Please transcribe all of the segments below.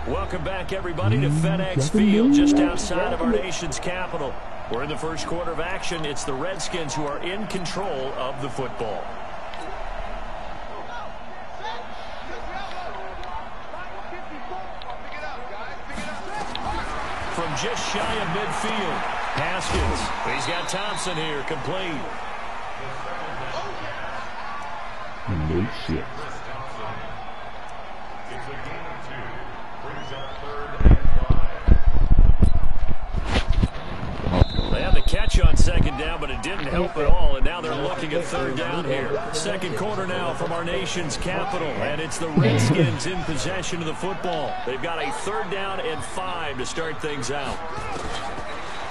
Welcome back, everybody, to FedEx Field, just outside of our nation's capital. We're in the first quarter of action. It's the Redskins who are in control of the football. From just shy of midfield, Haskins. He's got Thompson here, complete. No shit. They had the catch on second down, but it didn't help at all, and now they're looking at third down here. Second quarter now from our nation's capital, and it's the Redskins in possession of the football. They've got a third down and 5 to start things out.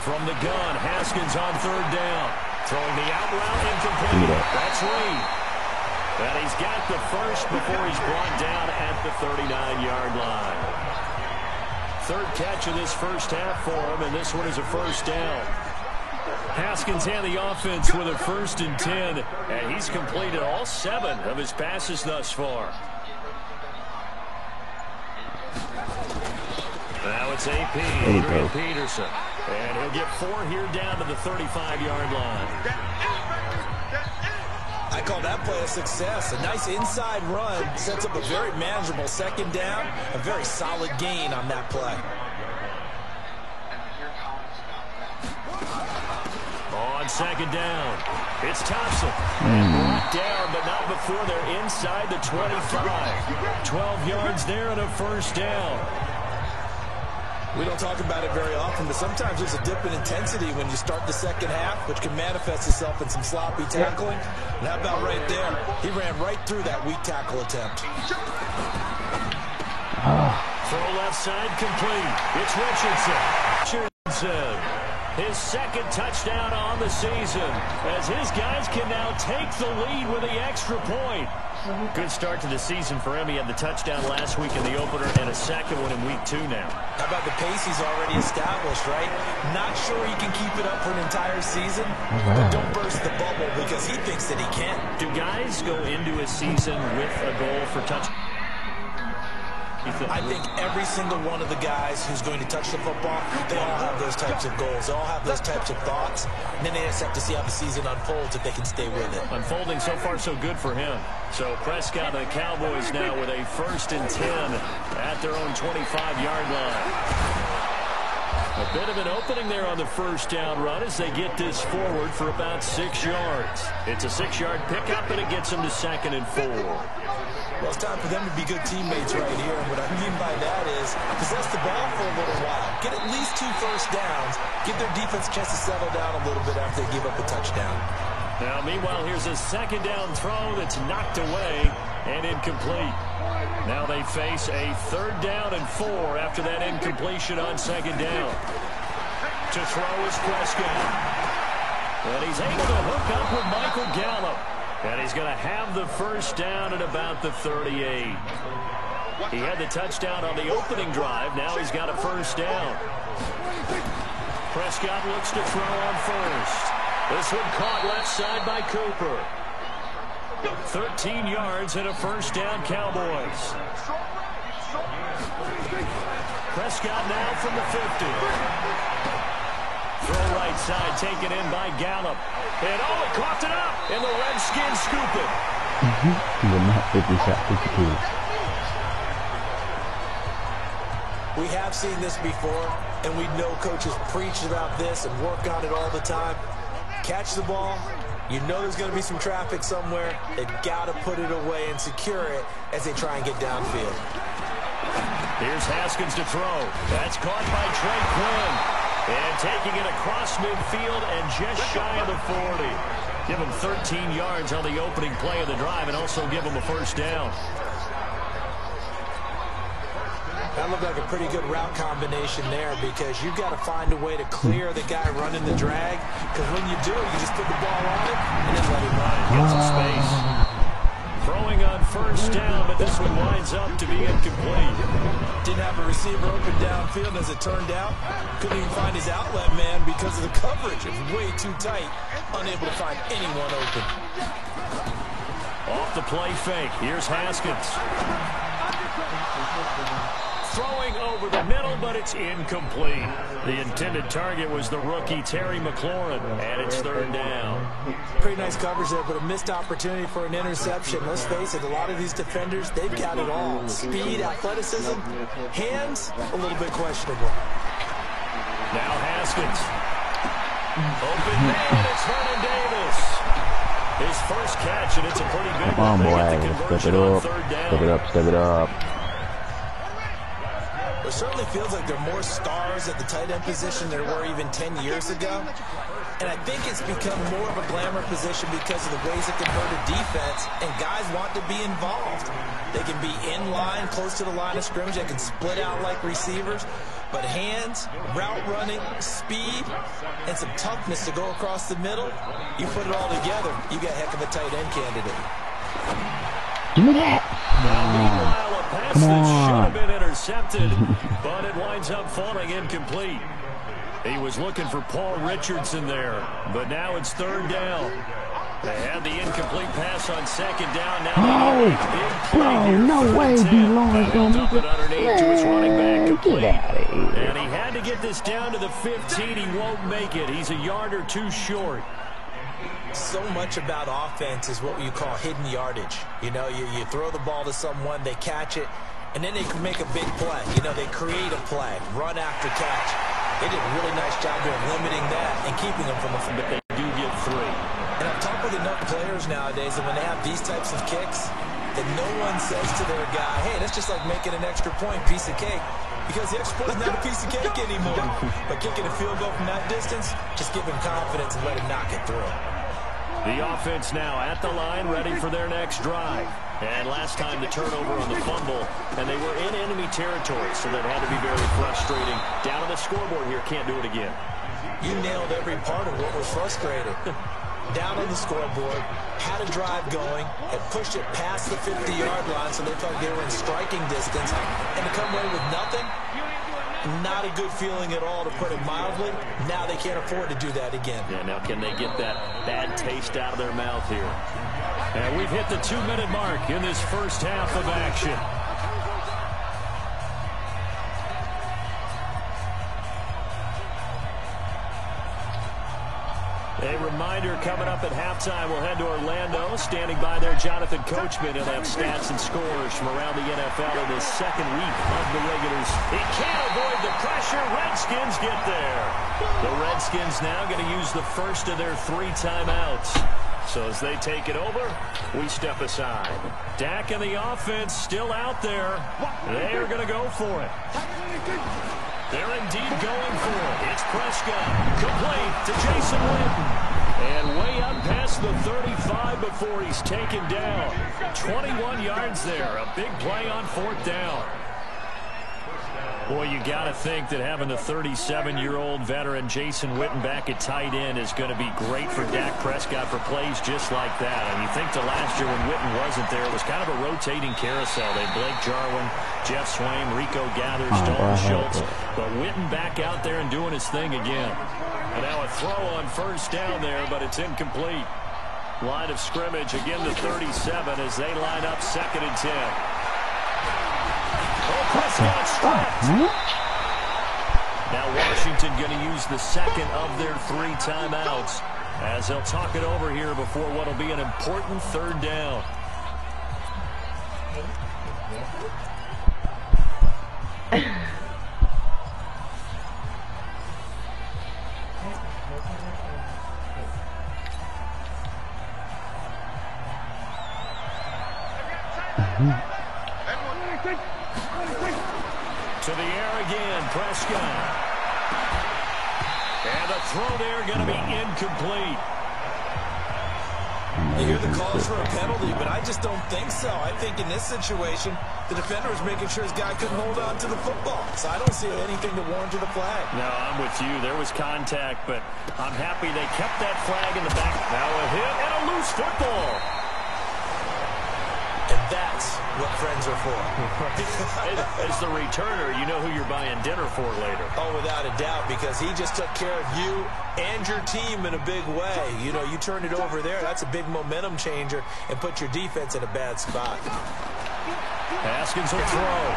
From the gun, Haskins on third down. Throwing the out route incomplete. That's Reed. And he's got the first before he's brought down at the 39-yard line. Third catch of this first half for him, and this one is a first down. Haskins and the offense with a 1st and 10, and he's completed all 7 of his passes thus far. Now it's AP, Adrian Peterson, and he'll get 4 here down to the 35-yard line. I call that play a success. A nice inside run sets up a very manageable second down. A very solid gain on that play. On second down, it's Thompson. And brought down, but not before they're inside the 25. 12 yards there and a first down. We don't talk about it very often, but sometimes there's a dip in intensity when you start the second half, which can manifest itself in some sloppy tackling. And how about right there? He ran right through that weak tackle attempt. Throw left side complete. It's Richardson. His second touchdown on the season, as his guys can now take the lead with the extra point. Good start to the season for him. He had the touchdown last week in the opener and a second one in week 2 now. How about the pace he's already established, right? Not sure he can keep it up for an entire season, but don't burst the bubble because he thinks that he can. Do guys go into a season with a goal for touchdown? I think every single one of the guys who's going to touch the football, they all have those types of goals. They all have those types of thoughts. And then they just have to see how the season unfolds if they can stay with it. Unfolding so far so good for him. So Prescott and the Cowboys now with a 1st and 10 at their own 25-yard line. A bit of an opening there on the first down run as they get this forward for about 6 yards. It's a 6-yard pickup, and it gets them to 2nd and 4. Well, it's time for them to be good teammates right here. And what I mean by that is possess the ball for a little while. Get at least 2 first downs. Give their defense a chance to settle down a little bit after they give up a touchdown. Now, meanwhile, here's a second down throw that's knocked away and incomplete. Now they face a 3rd down and 4 after that incompletion on second down. To throw is Prescott. And he's able to hook up with Michael Gallup. And he's going to have the first down at about the 38. He had the touchdown on the opening drive. Now he's got a first down. Prescott looks to throw on first. This one caught left side by Cooper. 13 yards and a first down, Cowboys. Prescott now from the 50. Throw right side, taken in by Gallup. And he coughed it up, and the Redskins scoop it. We have seen this before, and we know coaches preach about this and work on it all the time. Catch the ball, You know there's going to be some traffic somewhere. They've got to put it away and secure it as they try and get downfield. Here's Haskins to throw. That's caught by Trey Quinn. And taking it across midfield and just shy of the 40. Give him 13 yards on the opening play of the drive and also give him a first down. That looked like a pretty good route combination there because you've got to find a way to clear the guy running the drag. Because when you do, you just put the ball on him and then let him run. Get some space. Throwing on first down, but this one winds up to be incomplete. Didn't have a receiver open downfield as it turned out. Couldn't even find his outlet man because of the coverage. It was way too tight. Unable to find anyone open. Off the play fake. Here's Haskins. Throwing over the middle, but it's incomplete. The intended target was the rookie Terry McLaurin, and it's third down. Pretty nice coverage there, but a missed opportunity for an interception. Let's face it, a lot of these defenders, they've got it all. Speed, athleticism, hands, a little bit questionable. Now Haskins. Open man, it's Vernon Davis. His first catch, and it's a pretty big one. They get the conversion on third down. Step it up. It certainly feels like there are more stars at the tight end position than there were even 10 years ago. And I think it's become more of a glamour position because of the ways it can hurt a defense, and guys want to be involved. They can be in line, close to the line of scrimmage. They can split out like receivers. But hands, route running, speed, and some toughness to go across the middle, you put it all together, you got a heck of a tight end candidate. Give me that. Meanwhile, a pass that should have been intercepted, but it winds up falling incomplete. He was looking for Paul Richardson there, but now it's third down. They had the incomplete pass on second down. Now no way, D-Lawrence gonna make it. Underneath to his running back, complete. Get out of here. And he had to get this down to the 15. He won't make it. He's a yard or two short. So much about offense is what you call hidden yardage. You know, you throw the ball to someone, they catch it, and then they can make a big play. You know, they create a play, run after catch. They did a really nice job of limiting that and keeping them from but they do get three. And I've talked with enough players nowadays that when they have these types of kicks, that no one says to their guy, hey, that's just like making an extra point, piece of cake. Because the extra point is not a piece of cake anymore. But kicking a field goal from that distance, just give him confidence and let him knock it through. The offense now at the line, ready for their next drive. And last time the turnover on the fumble, and they were in enemy territory, so that had to be very frustrating. Down on the scoreboard here, can't do it again. You nailed every part of what was frustrating. Down on the scoreboard, had a drive going, had pushed it past the 50-yard line, so they thought they were in striking distance, and to come away with nothing, not a good feeling at all, to put it mildly. Now they can't afford to do that again. Yeah, now can they get that bad taste out of their mouth here? And we've hit the 2-minute mark in this first half of action. A reminder, coming up at halftime, we'll head to Orlando. Standing by there, Jonathan Coachman. He'll have stats and scores from around the NFL in his second week of the regular season. He can't avoid the pressure. Redskins get there. The Redskins now going to use the first of their 3 timeouts. So as they take it over, we step aside. Dak and the offense still out there. They are going to go for it. They're indeed going for it. It's Prescott. Complete to Jason Witten. And way up past the 35 before he's taken down. 21 yards there. A big play on 4th down. Boy, you got to think that having the 37-year-old veteran Jason Witten back at tight end is going to be great for Dak Prescott for plays just like that. And you think the last year when Witten wasn't there, it was kind of a rotating carousel. They had Blake Jarwin, Jeff Swaim, Rico Gathers, Dalton Schultz. But Witten back out there and doing his thing again. And now a throw on first down there, but it's incomplete. Line of scrimmage, again the 37 as they line up 2nd and 10. Prescott stripped. Now Washington going to use the second of their 3 timeouts as they'll talk it over here before what will be an important 3rd down. To the air again, Prescott. And the throw there going to be incomplete. You hear the calls for a penalty, but I just don't think so. I think in this situation, the defender was making sure his guy couldn't hold on to the football. So I don't see anything to warrant the flag. No, I'm with you. There was contact, but I'm happy they kept that flag in the back. Now a hit and a loose football. And that's what friends are for. As the returner, you know who you're buying dinner for later. Oh, without a doubt, because he just took care of you and your team in a big way. You know, you turn it over there, that's a big momentum changer and put your defense in a bad spot. Haskins will throw.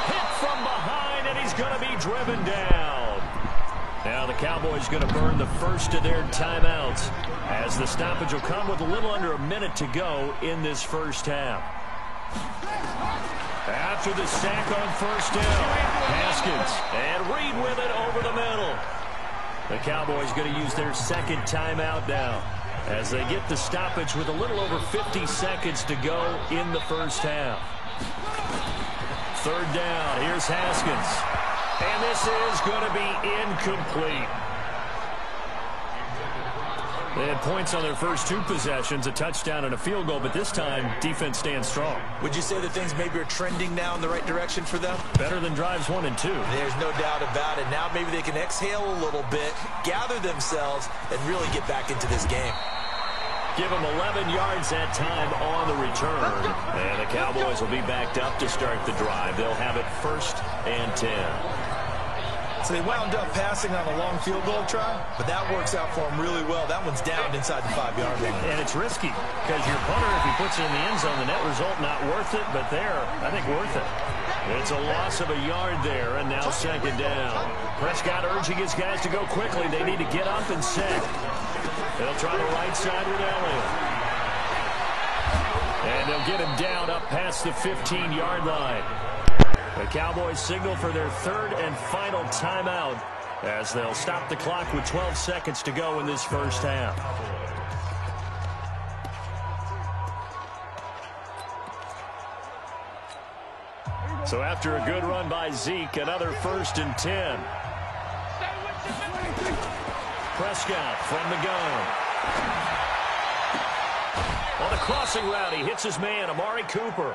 Hit from behind, and he's going to be driven down. Now the Cowboys going to burn the first of their timeouts as the stoppage will come with a little under a minute to go in this first half. After the sack on first down, Haskins and Reed with it over the middle. The Cowboys going to use their second timeout now as they get the stoppage with a little over 50 seconds to go in the first half. Third down, here's Haskins. And this is going to be incomplete. They had points on their first two possessions, a touchdown and a field goal, but this time, defense stands strong. Would you say that things maybe are trending now in the right direction for them? Better than drives 1 and 2. There's no doubt about it. Now maybe they can exhale a little bit, gather themselves, and really get back into this game. Give them 11 yards that time on the return. And the Cowboys will be backed up to start the drive. They'll have it 1st and 10. So they wound up passing on a long field goal try, but that works out for them really well. That one's down inside the 5-yard line. And it's risky because your punter, if he puts it in the end zone, the net result not worth it, but there, I think worth it. It's a loss of a yard there, and now second down. Prescott urging his guys to go quickly. They need to get up and set. They'll try the right side with Elliott. And they'll get him down up past the 15-yard line. The Cowboys signal for their third and final timeout as they'll stop the clock with 12 seconds to go in this first half. So after a good run by Zeke, another 1st and 10. Prescott from the gun. On a crossing route, he hits his man, Amari Cooper.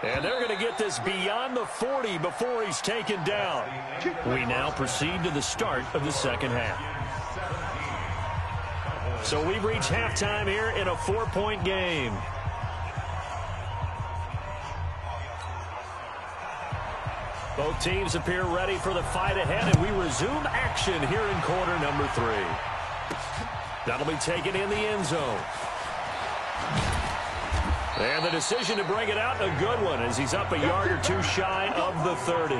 And they're going to get this beyond the 40 before he's taken down. We now proceed to the start of the second half. So we've reached halftime here in a 4-point game. Both teams appear ready for the fight ahead, and we resume action here in quarter number 3. That'll be taken in the end zone. And the decision to bring it out, a good one, as he's up a yard or two shy of the 30.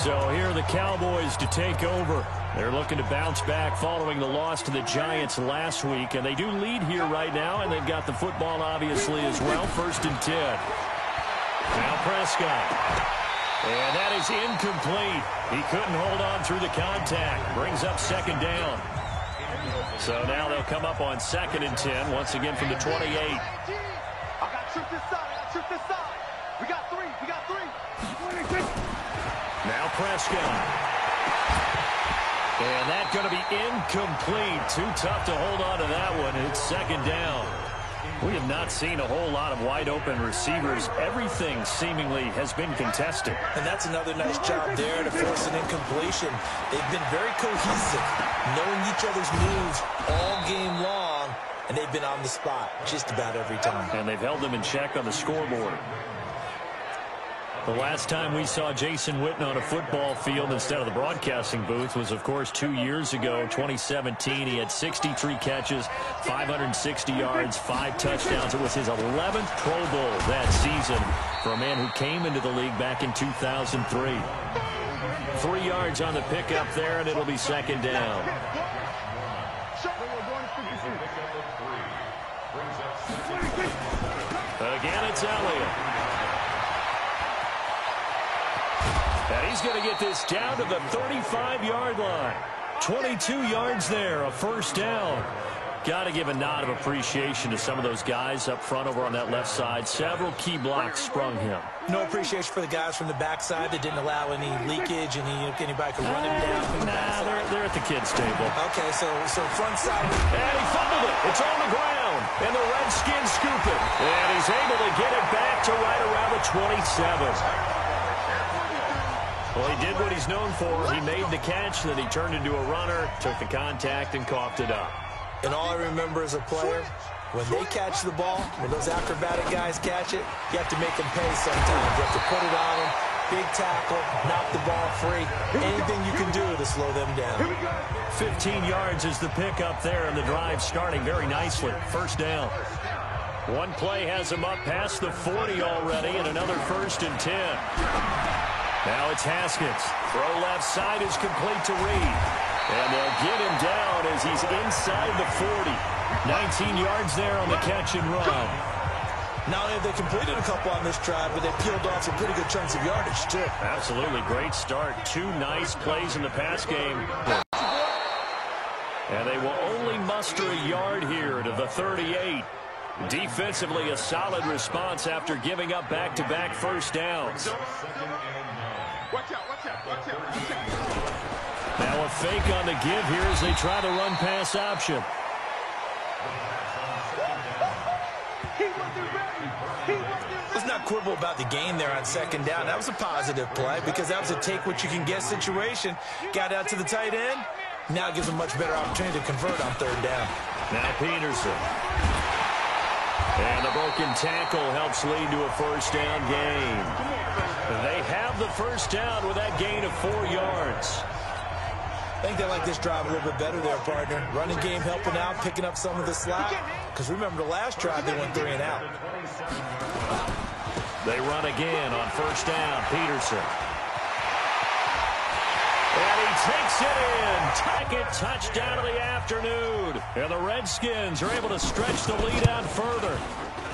So here are the Cowboys to take over. They're looking to bounce back following the loss to the Giants last week. And they do lead here right now, and they've got the football obviously as well. 1st and 10. Now Prescott. And that is incomplete. He couldn't hold on through the contact. Brings up second down. So now they'll come up on 2nd and 10, once again from the 28. I got tripped this side. We got three. Now Prescott. And that's going to be incomplete. Too tough to hold on to that one. It's second down. We have not seen a whole lot of wide-open receivers. Everything seemingly has been contested. And that's another nice job there to force an incompletion. They've been very cohesive, knowing each other's moves all game long, and they've been on the spot just about every time. And they've held them in check on the scoreboard. The last time we saw Jason Witten on a football field instead of the broadcasting booth was, of course, 2 years ago, 2017. He had 63 catches, 560 yards, 5 touchdowns. It was his 11th Pro Bowl that season for a man who came into the league back in 2003. 3 yards on the pickup there, and it'll be second down. Again, it's Elliott. And he's going to get this down to the 35-yard line. 22 yards there, a first down. Got to give a nod of appreciation to some of those guys up front over on that left side. Several key blocks sprung him. No appreciation for the guys from the backside that didn't allow any leakage and anybody could run him down from the backside. They're at the kids' table. Okay, so front side. And he fumbled it. It's on the ground. And the Redskins scoop it. And he's able to get it back to right around the 27. Well, he did what he's known for. He made the catch, then he turned into a runner, took the contact, and coughed it up. And all I remember as a player, when they catch the ball, when those acrobatic guys catch it, you have to make them pay sometimes. You have to put it on them, big tackle, knock the ball free. Anything you can do to slow them down. 15 yards is the pickup there, and the drive starting very nicely. First down. One play has him up past the 40 already, and another 1st and 10. Now it's Haskins. Throw left side is complete to Reed. And they'll get him down as he's inside the 40. 19 yards there on the catch and run. Not only have they completed a couple on this drive, but they peeled off some pretty good chunks of yardage, too. Absolutely. Great start. 2 nice plays in the pass game. And they will only muster a yard here to the 38. Defensively, a solid response after giving up back-to-back first downs. Now a fake on the give here as they try the run-pass option. Let's not quibble about the gain there on 2nd down. That was a positive play because that was a take-what-you-can-get situation. Got out to the tight end. Now it gives them a much better opportunity to convert on 3rd down. Now Peterson. And the broken tackle helps lead to a first down gain. They have the first down with that gain of 4 yards. I think they like this drive a little bit better there, partner. Running game helping out, picking up some of the slack. Because remember the last drive, they went 3 and out. They run again on first down. Peterson. And he takes it in. Second touchdown of the afternoon. And the Redskins are able to stretch the lead out further.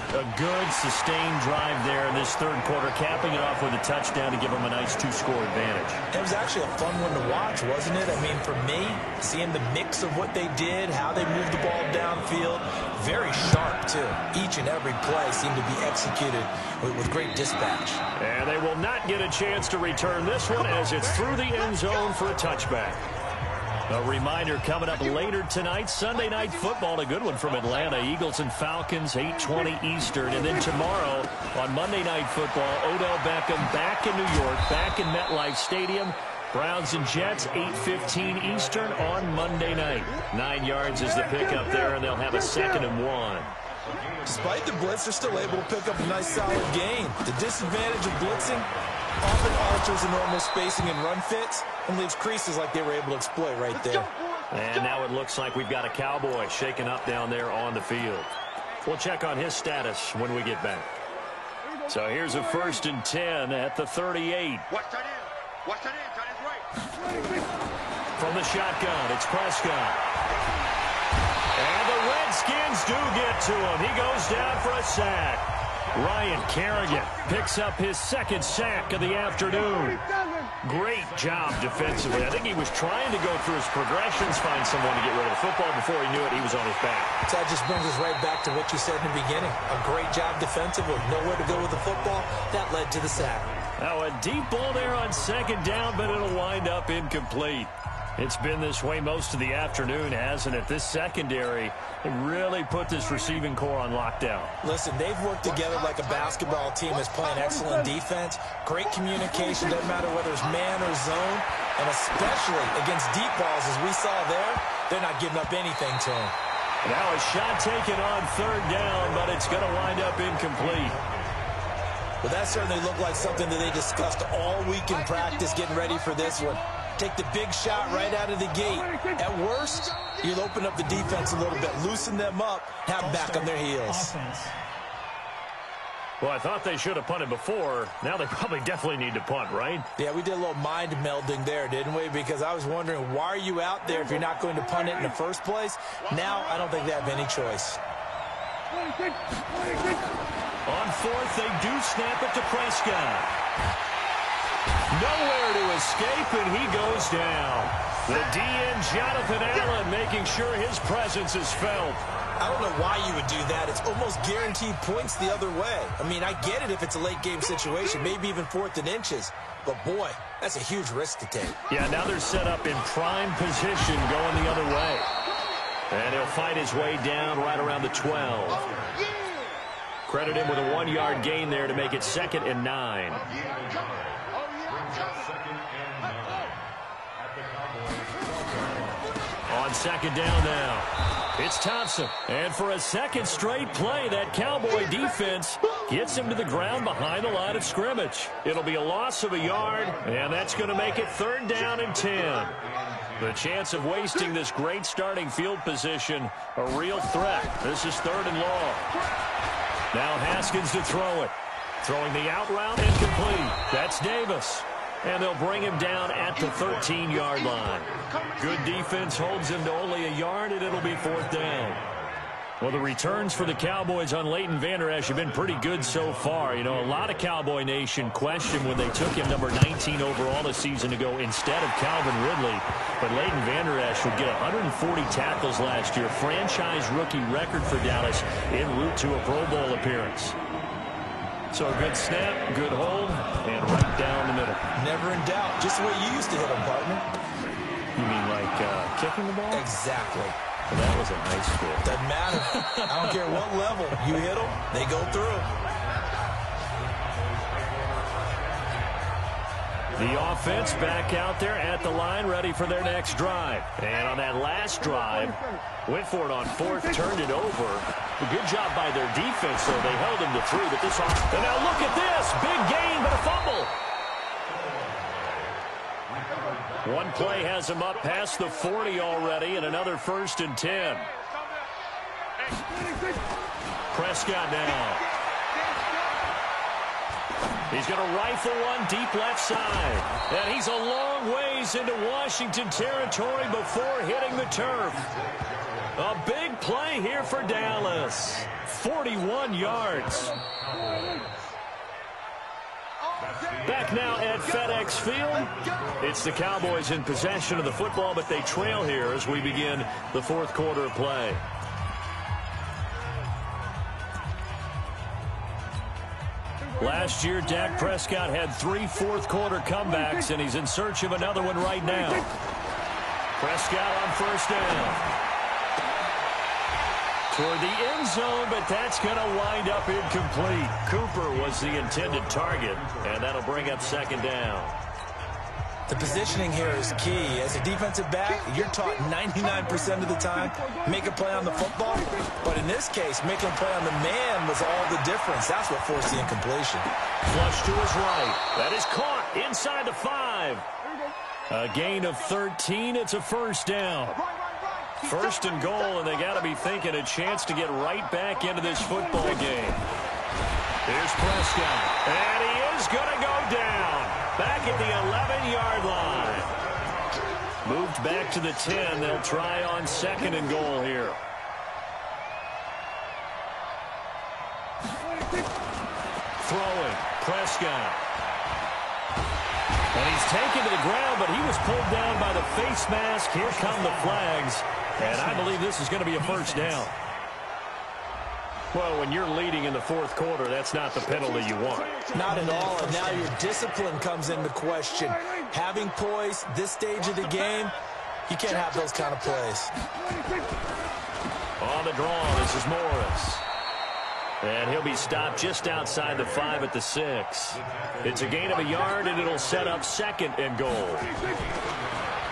A good, sustained drive there in this 3rd quarter, capping it off with a touchdown to give them a nice 2-score advantage. It was actually a fun one to watch, wasn't it? I mean, for me, seeing the mix of what they did, how they moved the ball downfield, very sharp, too. Each and every play seemed to be executed with great dispatch. And they will not get a chance to return this one as it's through the end zone for a touchback. A reminder coming up later tonight, Sunday Night Football, a good one from Atlanta. Eagles and Falcons, 8:20 Eastern. And then tomorrow on Monday Night Football, Odell Beckham back in New York, back in MetLife Stadium. Browns and Jets, 8:15 Eastern on Monday night. 9 yards is the pickup there, and they'll have a 2nd and 1. Despite the blitz, they're still able to pick up a nice solid gain. The disadvantage of blitzing often alters the normal spacing and run fits and leaves creases like they were able to exploit right there. And now it looks like we've got a Cowboy shaken up down there on the field. We'll check on his status when we get back. So here's a 1st and 10 at the 38. Watch that in. Watch that in. That is right. From the shotgun, it's Prescott. And the Redskins do get to him. He goes down for a sack. Ryan Kerrigan picks up his 2nd sack of the afternoon. Great job defensively. I think he was trying to go through his progressions, find someone to get rid of the football. Before he knew it, he was on his back. So that just brings us right back to what you said in the beginning. A great job defensively. Nowhere to go with the football. That led to the sack. Now a deep ball there on 2nd down, but it'll wind up incomplete. It's been this way most of the afternoon, hasn't it? This secondary really put this receiving core on lockdown. Listen, they've worked together like a basketball team that's playing excellent defense. Great communication, doesn't matter whether it's man or zone. And especially against deep balls, as we saw there, they're not giving up anything to them. Now a shot taken on 3rd down, but it's going to wind up incomplete. Well, that certainly looked like something that they discussed all week in practice getting ready for this one. Take the big shot right out of the gate. At worst, you'll open up the defense a little bit, loosen them up, have them back on their heels. Well, I thought they should have punted before. Now they probably definitely need to punt, right? Yeah, we did a little mind melding there, didn't we? Because I was wondering, why are you out there if you're not going to punt it in the first place? Now, I don't think they have any choice. On 4th, they do snap it to Prescott. Nowhere to escape, and he goes down. The DN, Jonathan Allen, making sure his presence is felt. I don't know why you would do that. It's almost guaranteed points the other way. I mean, I get it if it's a late-game situation, maybe even 4th and inches. But, boy, that's a huge risk to take. Yeah, now they're set up in prime position going the other way. And he'll fight his way down right around the 12. Credit him with a 1-yard gain there to make it 2nd and 9. On 2nd down now, it's Thompson. And for a second straight play, that Cowboy defense gets him to the ground behind the line of scrimmage. It'll be a loss of a yard, and that's going to make it 3rd down and 10. The chance of wasting this great starting field position, a real threat. This is 3rd and long. Now Haskins to throw it. Throwing the out route incomplete. That's Davis. And they'll bring him down at the 13-yard line. Good defense holds him to only a yard, and it'll be 4th down. Well, the returns for the Cowboys on Leighton Vander Esch have been pretty good so far. You know, a lot of Cowboy Nation questioned when they took him number 19 overall a season ago instead of Calvin Ridley. But Leighton Vander Esch would get 140 tackles last year, franchise rookie record for Dallas en route to a Pro Bowl appearance. So a good snap, good hold, and right down the middle. Never in doubt. Just the way you used to hit them, partner. You mean like kicking the ball? Exactly. Well, that was in high school. Doesn't matter. I don't care what level. You hit them, they go through. The offense back out there at the line, ready for their next drive. And on that last drive, went for it on 4th, turned it over. A good job by their defense, though. They held him to 3, but this offense. And now look at this. Big gain, but a fumble. One play has him up past the 40 already, and another 1st and 10. Prescott now. He's going to rifle one deep left side. And he's a long ways into Washington territory before hitting the turf. A big play here for Dallas. 41 yards. Back now at FedEx Field. It's the Cowboys in possession of the football, but they trail here as we begin the 4th quarter of play. Last year, Dak Prescott had 3 fourth-quarter comebacks, and he's in search of another one right now. Prescott on 1st down. Toward the end zone, but that's going to wind up incomplete. Cooper was the intended target, and that'll bring up 2nd down. The positioning here is key. As a defensive back, you're taught 99% of the time, make a play on the football. But in this case, making a play on the man was all the difference. That's what forced the incompletion. Flush to his right. That is caught inside the 5. A gain of 13. It's a 1st down. 1st and goal, and they got to be thinking a chance to get right back into this football game. Here's Prescott, and he is going to go down. Back at the 11-yard line. Moved back to the 10. They'll try on 2nd and goal here. Throwing, Prescott. And he's taken to the ground, but he was pulled down by the face mask. Here come the flags. And I believe this is going to be a 1st down. Well, when you're leading in the 4th quarter, that's not the penalty you want. Not at all, and now your discipline comes into question. Having poise this stage of the game, you can't have those kind of plays. On the draw, this is Morris. And he'll be stopped just outside the 5 at the 6. It's a gain of a yard, and it'll set up 2nd and goal.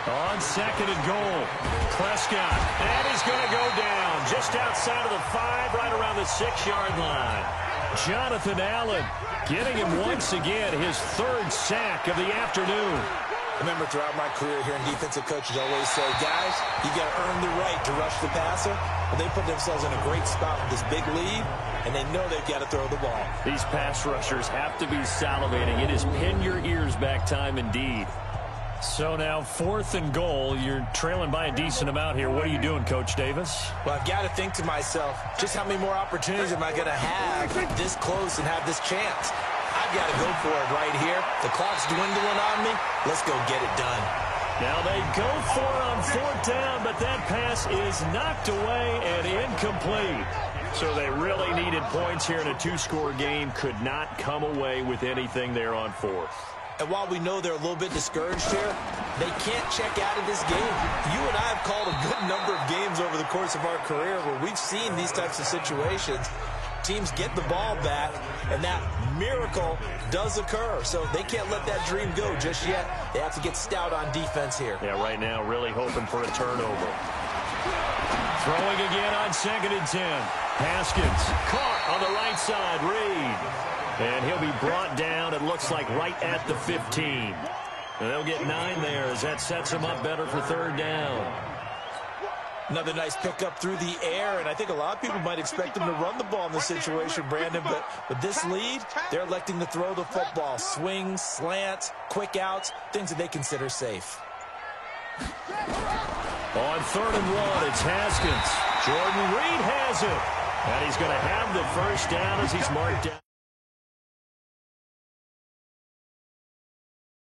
On 2nd and goal, Prescott. And he's going to go down just outside of the 5, right around the 6-yard line. Jonathan Allen getting him once again his 3rd sack of the afternoon. I remember throughout my career here in defensive coaches always say, guys, you got to earn the right to rush the passer. Well, they put themselves in a great spot with this big lead, and they know they've got to throw the ball. These pass rushers have to be salivating. It is pin your ears back time indeed. So now 4th and goal. You're trailing by a decent amount here. What are you doing, Coach Davis? Well, I've got to think to myself, just how many more opportunities am I going to have this close and have this chance? I've got to go for it right here. The clock's dwindling on me. Let's go get it done. Now they go for it on 4th down, but that pass is knocked away and incomplete. So they really needed points here in a 2-score game. Could not come away with anything there on 4th. And while we know they're a little bit discouraged here, they can't check out of this game. You and I have called a good number of games over the course of our career where we've seen these types of situations. Teams get the ball back, and that miracle does occur. So they can't let that dream go just yet. They have to get stout on defense here. Yeah, right now really hoping for a turnover. Throwing again on 2nd and 10. Haskins caught on the right side. Reed. And he'll be brought down, it looks like, right at the 15. And they'll get 9 there as that sets them up better for 3rd down. Another nice pickup through the air, and I think a lot of people might expect them to run the ball in this situation, Brandon, but with this lead, they're electing to throw the football. Swings, slants, quick outs, things that they consider safe. On 3rd and 1, it's Haskins. Jordan Reed has it. And he's going to have the first down as he's marked down.